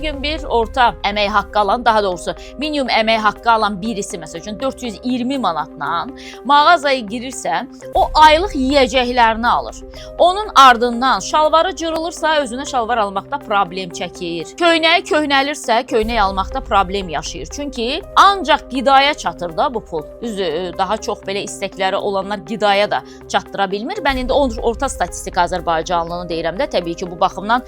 gün bir orta əmək haqqı alan, daha doğrusu minimum əmək haqqı alan birisi məsəl üçün 420 manatla mağazaya girirsə, o aylıq yeyəcəklərini alır. Onun ardından şalvarı cırılırsa, özünə şalvar almaqda problem çəkir. Köynəyi köhnəlirsə, köynək almaqda problem yaşayır. Çünki ancaq qidaya çatır da bu pul. Düzdür, daha çox belə istəkləri olanlar qidaya da çatdıra bilmir. Mən indi orta statistik Azərbaycanlını deyirəm də, təbii ki, bu baxımdan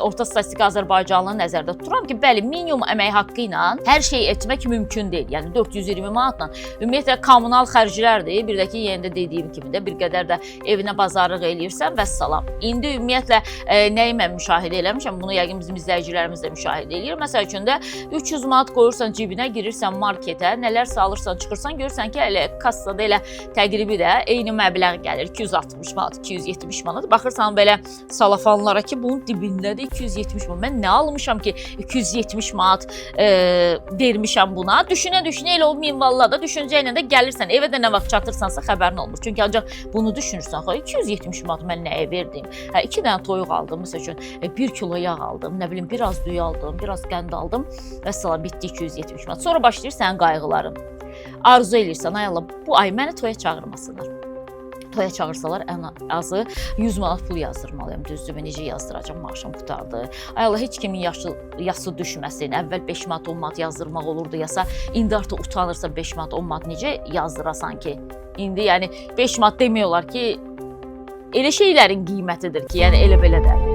orta statistik Azərbaycanlını nəzərdə tuturam ki, bəli, minimum əmək haqqı ilə hər şey etmək mümkün deyil. Yəni 420 manatla ümumiyyətlə kommunal xərclərdir. Bir də ki, yenə də dediyim kimi də bir qədər də evinə bazarlıq eləyirsən və salam. İndi ümumiyyətlə nəyi mən müşahidə eləmişəm, bunu yəqin bizim izləyicilərimiz də müşahidə eləyir. Məsəl üçün də 300 manat qoyursan cibinə, girirsən marketə, nələrsə alırsan, çıxırsan, görürsən ki, elə kassada elə təqribi də eyni məbləğ gəlir. 260 manat, 270 manat. Baxırsan belə salafanlara ki, bunun dibindədir 270 manat. Mən nə almışam ki, 270 manat vermişəm buna. Düşünə-düşünə elə o minvalla da düşüncə ilə də gəlirsən. Evə də nə vaxt çatırsansa xəbərin olmur. Çünki ancaq bunu düşünürsən, 270 manat mən nəyə verdim? 2 dənə toyuq aldım, məsəl üçün 1 kilo yağ aldım, nə bilim, biraz düyü aldım, biraz qənd aldım və salam, bitdi 270 manat. Sonra başlayır sənin qayğıların. Arzu eləyirsən, ay Allah, bu ay məni toya çağırmasınlar. Toya çağırsalar ən azı 100 manat pul yazdırmalıyam, düzdürmü, necə yazdıracam, maaşım qutardı. Ay Allah, heç kimin yası düşməsin, əvvəl 5 manat, 10 manat yazdırmaq olurdu, yasa indi artıq utanırsa 5 manat, 10 manat necə yazdırasan ki? İndi yəni 5 manat demək olar ki, elə şeylərin qiymətidir ki, yəni elə belə də.